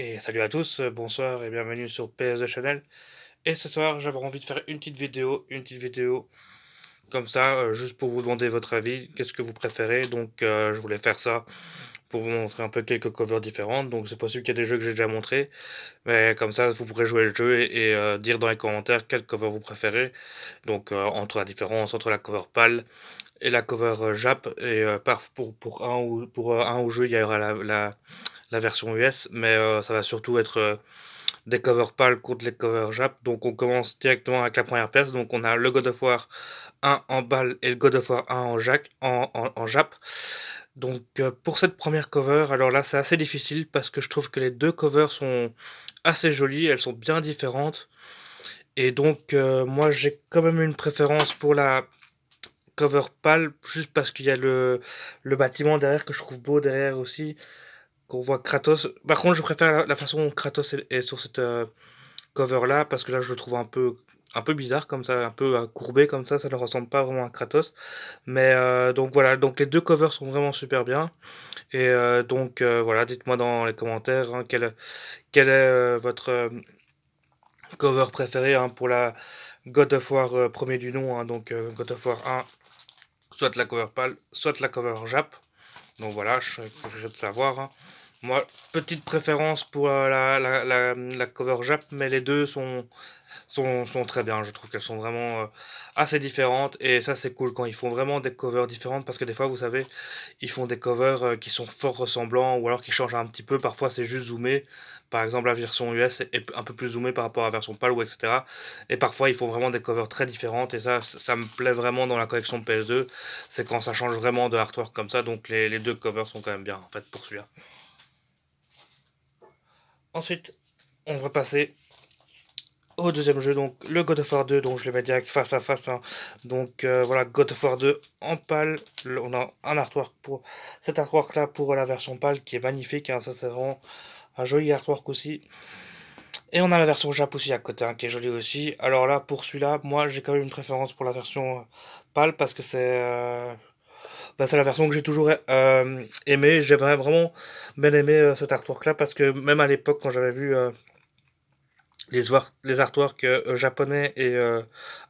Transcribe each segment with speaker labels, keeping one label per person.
Speaker 1: Et salut à tous, bonsoir et bienvenue sur PS2 Channel. Et ce soir, j'avais envie de faire une petite vidéo comme ça, juste pour vous demander votre avis, qu'est-ce que vous préférez. Donc, je voulais faire ça pour vous montrer un peu quelques covers différentes. Donc, c'est possible qu'il y ait des jeux que j'ai déjà montrés, mais comme ça, vous pourrez jouer le jeu et dire dans les commentaires quel cover vous préférez. Donc, entre la différence entre la cover PAL et la cover JAP. Et pour un ou jeu, il y aura la version US, mais ça va surtout être des covers PAL contre les covers JAP. Donc on commence directement avec la première pièce. Donc on a le God of War 1 en BAL et le God of War 1 en JAP. Donc pour cette première cover, alors là c'est assez difficile parce que je trouve que les deux covers sont assez jolies, elles sont bien différentes. Et donc moi j'ai quand même une préférence pour la cover PAL, juste parce qu'il y a le bâtiment derrière que je trouve beau derrière aussi, qu'on voit Kratos. Par contre je préfère la façon dont Kratos est sur cette cover là parce que là je le trouve un peu bizarre comme ça, un peu courbé comme ça ne ressemble pas vraiment à Kratos. Mais donc voilà, donc les deux covers sont vraiment super bien. Et donc voilà, dites-moi dans les commentaires hein, quel est votre cover préféré hein, pour la God of War premier du nom, hein, donc God of War 1, soit la cover PAL, soit la cover JAP. Donc voilà, je serais curieux de savoir, hein. Moi, petite préférence pour la cover JAP, mais les deux sont très bien. Je trouve qu'elles sont vraiment assez différentes. Et ça, c'est cool quand ils font vraiment des covers différentes. Parce que des fois, vous savez, ils font des covers qui sont fort ressemblants. Ou alors qui changent un petit peu. Parfois, c'est juste zoomé. Par exemple, la version US est un peu plus zoomée par rapport à la version PAL ou etc. Et parfois, ils font vraiment des covers très différentes. Et ça me plaît vraiment dans la collection PS2. C'est quand ça change vraiment de artwork comme ça. Donc, les deux covers sont quand même bien, en fait, pour celui-là. Ensuite, on va passer au deuxième jeu, donc le God of War 2, donc je les mets direct face à face, hein. Donc voilà, God of War 2 en pâle. On a un artwork pour cet artwork là pour la version pâle qui est magnifique, hein. Ça c'est vraiment un joli artwork aussi. Et on a la version Jap aussi à côté, hein, qui est jolie aussi. Alors là, pour celui-là, moi j'ai quand même une préférence pour la version pâle parce que c'est la version que j'ai toujours aimée. J'ai vraiment bien aimé cet artwork là parce que même à l'époque quand j'avais vu les artworks japonais et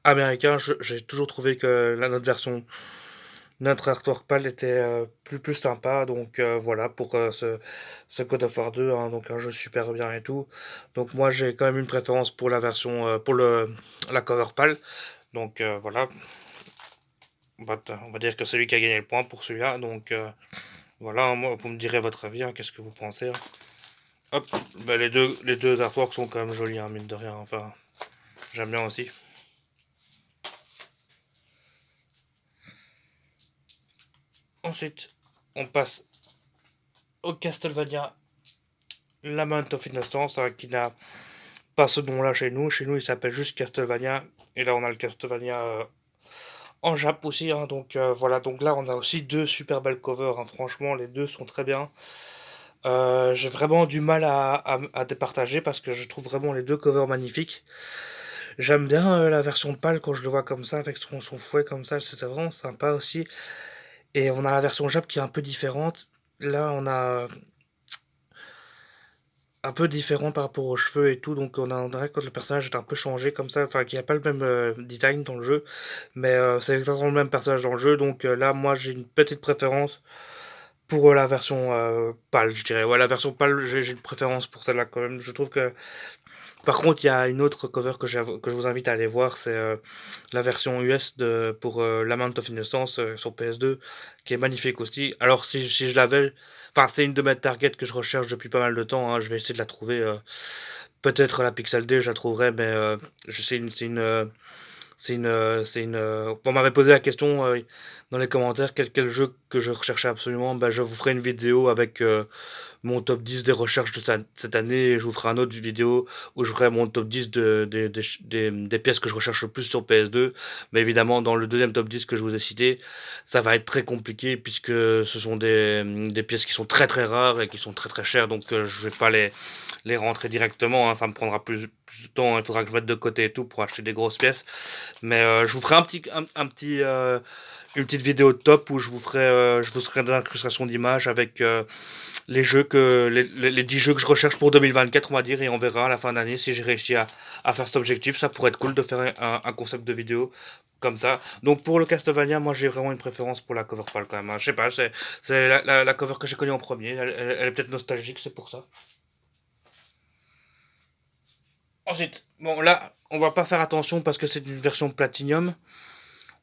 Speaker 1: américains, j'ai toujours trouvé que notre version, notre artwork PAL était plus sympa. Donc voilà pour ce God of War 2, hein, donc un jeu super bien et tout. Donc moi j'ai quand même une préférence pour la version, pour la cover PAL. Donc voilà, on va dire que c'est lui qui a gagné le point pour celui-là. Donc voilà, hein, moi, vous me direz votre avis, hein, qu'est-ce que vous pensez, hein. Hop, bah, les deux artworks sont quand même jolis, hein, mine de rien. Enfin, j'aime bien aussi. Ensuite, on passe au Castlevania Lament of Innocence, hein, qui n'a pas ce nom-là chez nous. Chez nous, il s'appelle juste Castlevania. Et là, on a le Castlevania en Jap aussi, hein. Donc voilà, donc là, on a aussi deux super belles covers, hein. Franchement, les deux sont très bien. J'ai vraiment du mal à départager parce que je trouve vraiment les deux covers magnifiques. J'aime bien la version pâle quand je le vois comme ça, avec son fouet comme ça, c'est vraiment sympa aussi. Et on a la version Jap qui est un peu différente. Là, on a un peu différent par rapport aux cheveux et tout, donc on dirait que le personnage est un peu changé comme ça, enfin qu'il n'y a pas le même design dans le jeu, mais c'est exactement le même personnage dans le jeu, donc là moi j'ai une petite préférence pour la version pâle, je dirais. Ouais, la version pâle, j'ai une préférence pour celle-là quand même. Je trouve que par contre, il y a une autre cover que je vous invite à aller voir, c'est la version US pour Lament of Innocence sur PS2, qui est magnifique aussi. Alors si je l'avais, enfin c'est une de mes targets que je recherche depuis pas mal de temps, hein, je vais essayer de la trouver. Peut-être la Pixel D, je la trouverai, mais on m'avait posé la question dans les commentaires quel jeu que je recherchais absolument. Ben, je vous ferai une vidéo avec mon top 10 des recherches de cette année. Et je vous ferai un autre vidéo où je ferai mon top 10 des pièces que je recherche le plus sur PS2. Mais évidemment, dans le deuxième top 10 que je vous ai cité, ça va être très compliqué puisque ce sont des pièces qui sont très très rares et qui sont très très chères. Donc je vais pas les rentrer directement, hein. Ça me prendra plus de temps. Il faudra que je mette de côté et tout pour acheter des grosses pièces. Mais je vous ferai un petit une petite vidéo top où je vous ferai des incrustations d'images avec les jeux les 10 jeux que je recherche pour 2024, on va dire, et on verra à la fin d'année si j'ai réussi à faire cet objectif. Ça pourrait être cool de faire un concept de vidéo comme ça. Donc pour le Castlevania, moi j'ai vraiment une préférence pour la cover pâle quand même, hein. Je sais pas, c'est la cover que j'ai connue en premier. Elle est peut-être nostalgique, c'est pour ça. Ensuite, bon là, on va pas faire attention parce que c'est une version Platinum.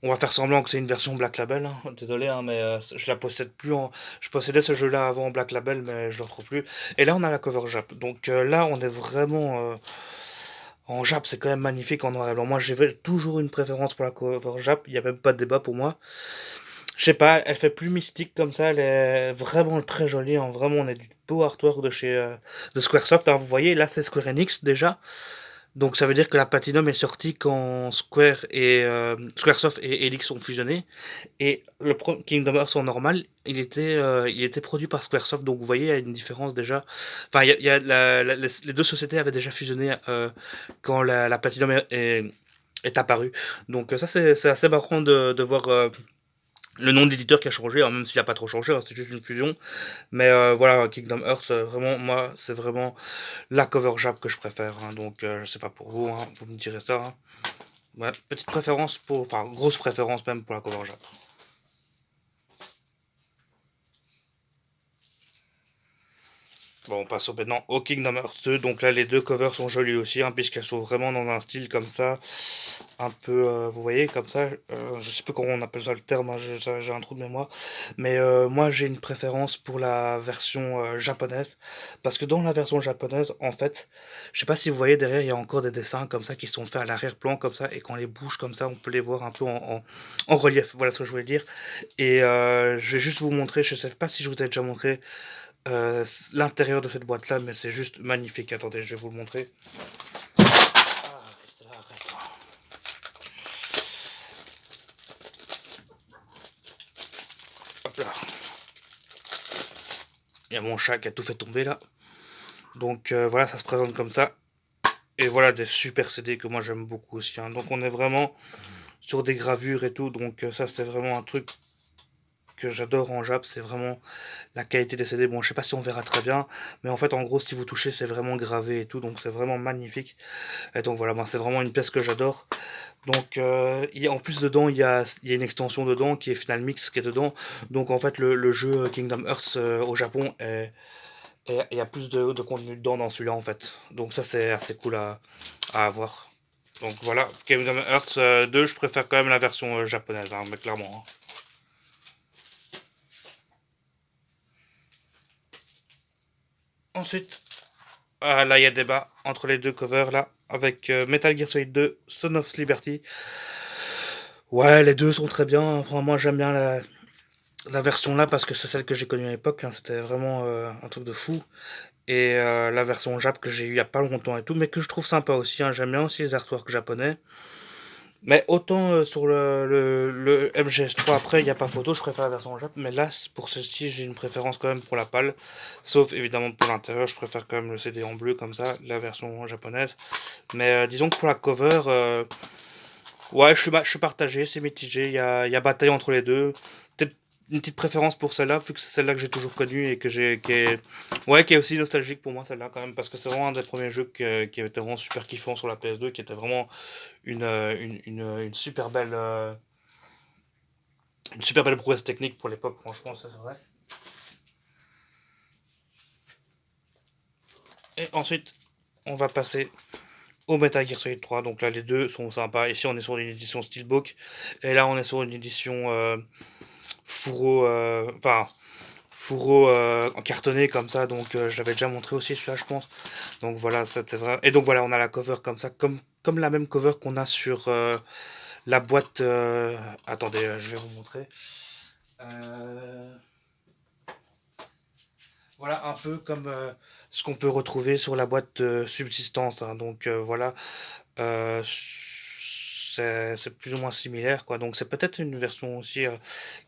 Speaker 1: On va faire semblant que c'est une version Black Label, hein. Désolé, hein, mais je la possède plus en. Je possédais ce jeu-là avant en Black Label, mais je le retrouve plus. Et là, on a la cover Jap. Donc là, on est vraiment en Jap. C'est quand même magnifique en noir et blanc. Moi, j'ai toujours une préférence pour la cover Jap. Il n'y a même pas de débat pour moi. Je sais pas, elle fait plus mystique comme ça. Elle est vraiment très jolie, hein. Vraiment, on est du beau artwork de chez de Squaresoft, hein. Vous voyez, là, c'est Square Enix déjà. Donc ça veut dire que la Platinum est sortie quand Squaresoft et Helix sont fusionnés. Et Kingdom Hearts en normal, il était produit par Squaresoft. Donc vous voyez, il y a une différence déjà. Enfin, il y a les deux sociétés avaient déjà fusionné quand la Platinum est apparue. Donc ça, c'est assez marrant de voir le nom d'éditeur qui a changé, hein, même s'il n'a pas trop changé, hein, c'est juste une fusion. Mais voilà, Kingdom Hearts, vraiment, moi, c'est vraiment la cover Jap que je préfère, hein. Donc je sais pas pour vous, hein, vous me direz ça, hein. Ouais, petite préférence enfin grosse préférence même pour la cover Jap. Bon, on passe maintenant au Kingdom Hearts 2. Donc là, les deux covers sont jolies aussi, hein, puisqu'elles sont vraiment dans un style comme ça, un peu, vous voyez, comme ça. Je sais plus comment on appelle ça le terme, hein, j'ai un trou de mémoire. Mais moi, j'ai une préférence pour la version japonaise, parce que dans la version japonaise, en fait, je sais pas si vous voyez derrière, il y a encore des dessins comme ça qui sont faits à l'arrière-plan comme ça, et quand on les bouge comme ça, on peut les voir un peu en relief. Voilà ce que je voulais dire. Et je vais juste vous montrer. Je sais pas si je vous ai déjà montré l'intérieur de cette boîte là, mais c'est juste magnifique. Attendez, je vais vous le montrer. Ah, hop là. Il y a mon chat qui a tout fait tomber là. Donc voilà, ça se présente comme ça. Et voilà des super CD que moi j'aime beaucoup aussi, hein. Donc on est vraiment sur des gravures et tout. Donc ça c'est vraiment un truc que j'adore en Jap, c'est vraiment la qualité des CD. Bon, je sais pas si on verra très bien, mais en fait, en gros, si vous touchez, c'est vraiment gravé et tout, donc c'est vraiment magnifique. Et donc voilà, ben, c'est vraiment une pièce que j'adore. Donc, en plus dedans, il y a une extension dedans qui est Final Mix qui est dedans. Donc en fait, le jeu Kingdom Hearts au Japon il y a plus de contenu dedans dans celui-là en fait. Donc ça, c'est assez cool à avoir. Donc voilà, Kingdom Hearts 2, je préfère quand même la version japonaise, hein, mais clairement, hein. Ensuite, là, il y a débat entre les deux covers là, avec Metal Gear Solid 2, Son of Liberty. Ouais, les deux sont très bien, hein. Enfin, moi, j'aime bien la version là parce que c'est celle que j'ai connue à l'époque, hein. C'était vraiment un truc de fou. Et la version Jap que j'ai eu il y a pas longtemps et tout, mais que je trouve sympa aussi, hein. J'aime bien aussi les artworks japonais. Mais autant sur le MGS3 après, il n'y a pas photo, je préfère la version Jap. Mais là, pour ceci, j'ai une préférence quand même pour la PAL. Sauf évidemment pour l'intérieur, je préfère quand même le CD en bleu comme ça, la version japonaise. Mais disons que pour la cover, ouais, je suis partagé, c'est mitigé. Il y a bataille entre les deux. Peut-être une petite préférence pour celle-là, vu que c'est celle-là que j'ai toujours connue et ouais, qui est aussi nostalgique pour moi, celle-là quand même, parce que c'est vraiment un des premiers jeux qui était vraiment super kiffant sur la PS2, qui était vraiment une super belle prouesse technique pour l'époque, franchement, ça c'est vrai. Et ensuite, on va passer au Metal Gear Solid 3. Donc là, les deux sont sympas. Ici, on est sur une édition Steelbook. Et là, on est sur une édition fourreau. Enfin, fourreau en cartonné comme ça. Donc, je l'avais déjà montré aussi, celui-là, je pense. Donc voilà, c'était vrai. Et donc voilà, on a la cover comme ça. Comme la même cover qu'on a sur la boîte. Attendez, je vais vous montrer. Euh, Voilà un peu comme ce qu'on peut retrouver sur la boîte de subsistance, hein. Donc voilà, c'est plus ou moins similaire, quoi. Donc c'est peut-être une version aussi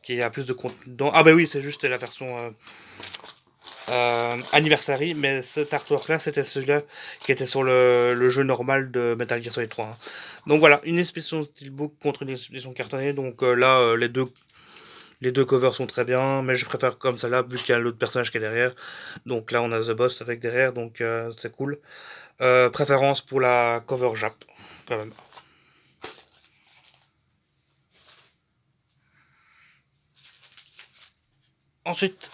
Speaker 1: qui a plus de contenu dedans. Ah bah oui, c'est juste la version Anniversary, mais cet artwork-là, c'était celui-là qui était sur le jeu normal de Metal Gear Solid 3, hein. Donc voilà, une expédition Steelbook contre une expédition cartonnée. Donc là, les deux. Les deux covers sont très bien, mais je préfère comme ça là, vu qu'il y a l'autre personnage qui est derrière. Donc là, on a The Boss avec derrière, donc c'est cool. Préférence pour la cover Jap, quand même. Ensuite,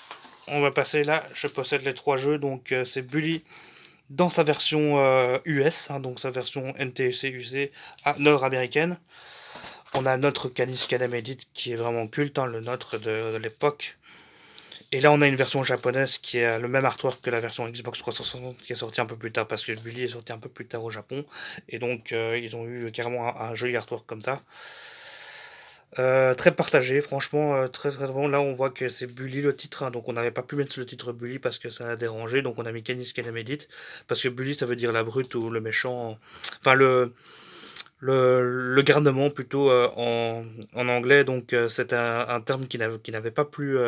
Speaker 1: on va passer là, je possède les trois jeux, donc c'est Bully dans sa version US, hein, donc sa version NTSC UC nord-américaine. On a notre Canis Cadem Edit qui est vraiment culte, hein, le nôtre de l'époque. Et là, on a une version japonaise qui est le même artwork que la version Xbox 360 qui est sortie un peu plus tard parce que Bully est sorti un peu plus tard au Japon. Et donc, ils ont eu carrément un joli artwork comme ça. Très partagé, franchement, très très bon. Là, on voit que c'est Bully le titre, hein, donc on n'avait pas pu mettre le titre Bully parce que ça a dérangé, donc on a mis Canis Cadem Edit parce que Bully ça veut dire la brute ou le méchant, enfin le garnement plutôt en anglais, donc c'est un terme qui n'avait pas plu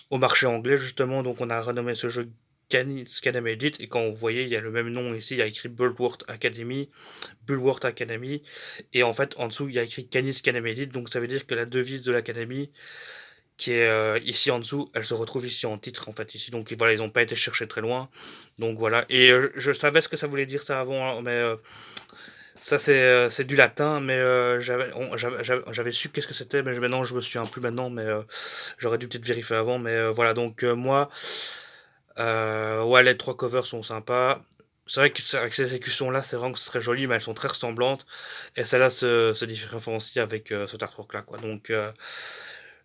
Speaker 1: au marché anglais justement, donc on a renommé ce jeu Canis Cadem Edit, et quand vous voyez, il y a le même nom ici, il y a écrit Bulwark Academy, Bulwark Academy, et en fait en dessous il y a écrit Canis Cadem Edit, donc ça veut dire que la devise de l'académie qui est ici en dessous, elle se retrouve ici en titre en fait ici, donc voilà, ils n'ont pas été chercher très loin, donc voilà, et je savais ce que ça voulait dire ça avant, hein, mais ça c'est du latin, mais j'avais su qu'est-ce que c'était, mais maintenant je me souviens plus maintenant, mais j'aurais dû peut-être vérifier avant, mais voilà, donc moi, ouais, les trois covers sont sympas. C'est vrai que avec ces exécutions-là, c'est vraiment que c'est très joli, mais elles sont très ressemblantes, et celle-là se différencie avec cet artwork-là, quoi. Donc,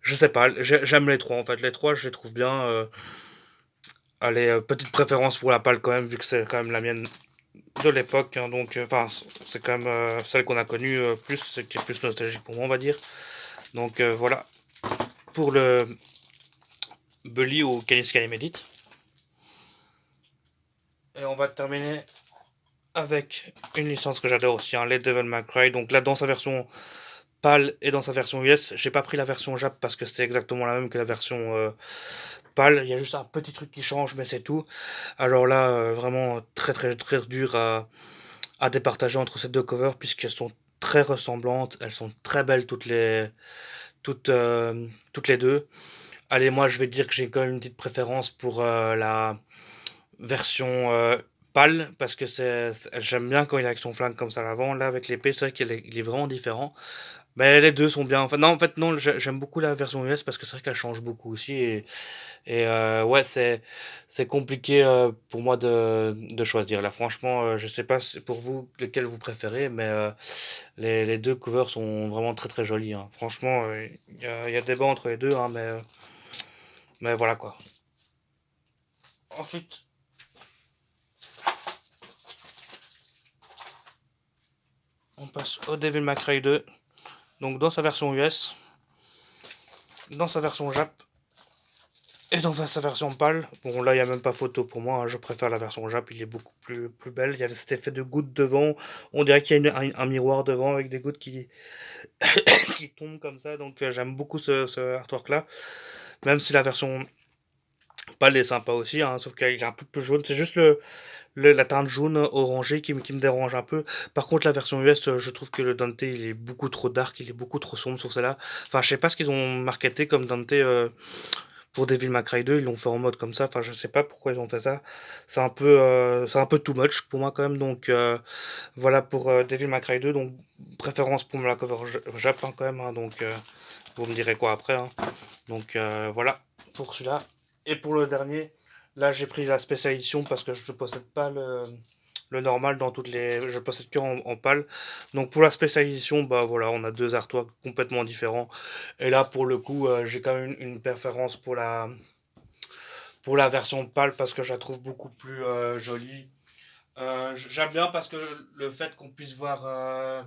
Speaker 1: je sais pas, j'aime les trois, en fait. Les trois, je les trouve bien. Allez, petite préférence pour la pâle quand même, vu que c'est quand même la mienne de l'époque, hein, donc enfin c'est quand même celle qu'on a connue plus, qui est plus nostalgique pour moi on va dire. Donc voilà pour le Bully ou Canis Calimedit. Et on va terminer avec une licence que j'adore aussi, hein, les Devil May Cry. Donc là dans sa version PAL et dans sa version US, j'ai pas pris la version Jap parce que c'est exactement la même que la version PAL. Il y a juste un petit truc qui change, mais c'est tout. Alors là, vraiment très très très dur à départager entre ces deux covers puisqu'elles sont très ressemblantes, elles sont très belles toutes les deux. Allez, moi je vais dire que j'ai quand même une petite préférence pour la version pâle parce que j'aime bien quand il est avec son flingue comme ça à l'avant. Là avec l'épée, c'est vrai qu'il est vraiment différent. Mais les deux sont bien. Enfin, non, en fait, non, j'aime beaucoup la version US parce que c'est vrai qu'elle change beaucoup aussi. Et ouais, c'est compliqué pour moi de choisir. Là, franchement, je sais pas pour vous lequel vous préférez, mais les deux covers sont vraiment très très jolis, hein. Franchement, il y a débat entre les deux, hein, mais voilà quoi. Ensuite, on passe au Devil May Cry 2. Donc, dans sa version US, dans sa version Jap, et dans sa version pâle, bon là il n'y a même pas photo pour moi, hein, je préfère la version Jap, il est beaucoup plus belle. Il y avait cet effet de gouttes devant, on dirait qu'il y a un miroir devant avec des gouttes qui tombent comme ça, donc j'aime beaucoup ce artwork là. Même si la version pâle est sympa aussi, hein, sauf qu'il est un peu plus jaune, c'est juste la teinte jaune orangée qui me dérange un peu. Par contre la version US, je trouve que le Dante il est beaucoup trop dark, il est beaucoup trop sombre sur celle-là. Enfin je sais pas ce qu'ils ont marketé comme Dante. Pour Devil May Cry 2, ils l'ont fait en mode comme ça. Enfin, je sais pas pourquoi ils ont fait ça. C'est un peu too much pour moi quand même. Donc voilà pour Devil May Cry 2. Donc préférence pour la cover Jap, hein, quand même, hein. Donc vous me direz quoi après, hein. Donc voilà pour celui-là. Et pour le dernier, là j'ai pris la Special Edition parce que je ne possède pas le normal dans toutes les. Je possède que en pâle. Donc pour la Special Edition, bah voilà, on a deux artworks complètement différents. Et là pour le coup, j'ai quand même une préférence pour la version pâle parce que je la trouve beaucoup plus jolie. J'aime bien parce que le fait qu'on puisse voir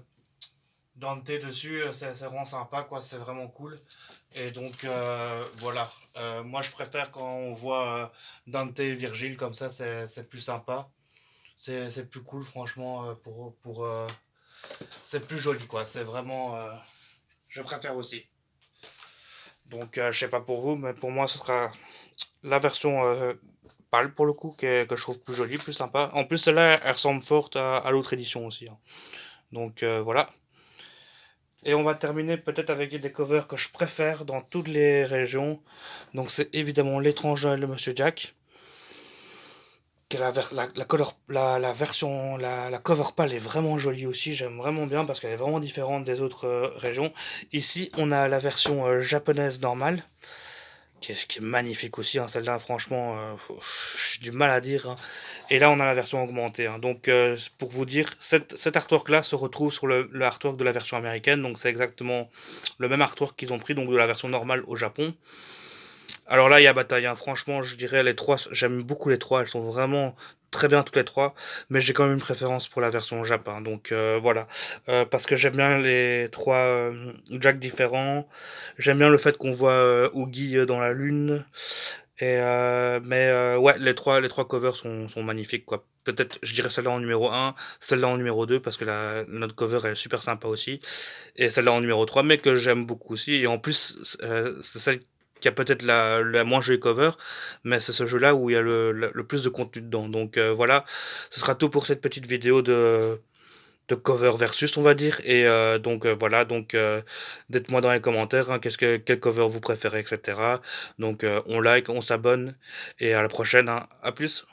Speaker 1: Dante dessus, c'est vraiment sympa, quoi. C'est vraiment cool. Et donc voilà. Moi je préfère quand on voit Dante et Virgile comme ça, c'est plus sympa. C'est plus cool, franchement, c'est plus joli, quoi. C'est vraiment. Je préfère aussi. Donc je sais pas pour vous, mais pour moi ce sera la version pâle pour le coup, que je trouve plus jolie, plus sympa. En plus, celle-là, elle ressemble fort à l'autre édition aussi, hein. Donc voilà. Et on va terminer peut-être avec des covers que je préfère dans toutes les régions. Donc c'est évidemment l'étranger et le Monsieur Jack. Que la version, la cover pâle est vraiment jolie aussi, j'aime vraiment bien parce qu'elle est vraiment différente des autres régions. Ici, on a la version japonaise normale, qui est magnifique aussi, hein, celle-là, franchement, j'ai du mal à dire, hein. Et là, on a la version augmentée, hein. Donc, pour vous dire, cet artwork-là se retrouve sur le artwork de la version américaine, donc c'est exactement le même artwork qu'ils ont pris, donc de la version normale au Japon. Alors là, il y a bataille, hein. Franchement, je dirais les trois, j'aime beaucoup les trois, elles sont vraiment très bien toutes les trois, mais j'ai quand même une préférence pour la version Jap, hein. Donc voilà. Parce que j'aime bien les trois Jack différents, j'aime bien le fait qu'on voit Oogie dans la lune, mais ouais, les trois covers sont magnifiques, quoi. Peut-être, je dirais celle-là en numéro un, celle-là en numéro 2 parce que notre cover elle est super sympa aussi, et celle-là en numéro 3 mais que j'aime beaucoup aussi. Et en plus, c'est celle qui a peut-être la moins jolie cover, mais c'est ce jeu-là où il y a le plus de contenu dedans. Donc voilà, ce sera tout pour cette petite vidéo de cover versus, on va dire. Et donc voilà, donc dites-moi dans les commentaires hein, quel cover vous préférez, etc. Donc on like, on s'abonne, et à la prochaine, hein. À plus.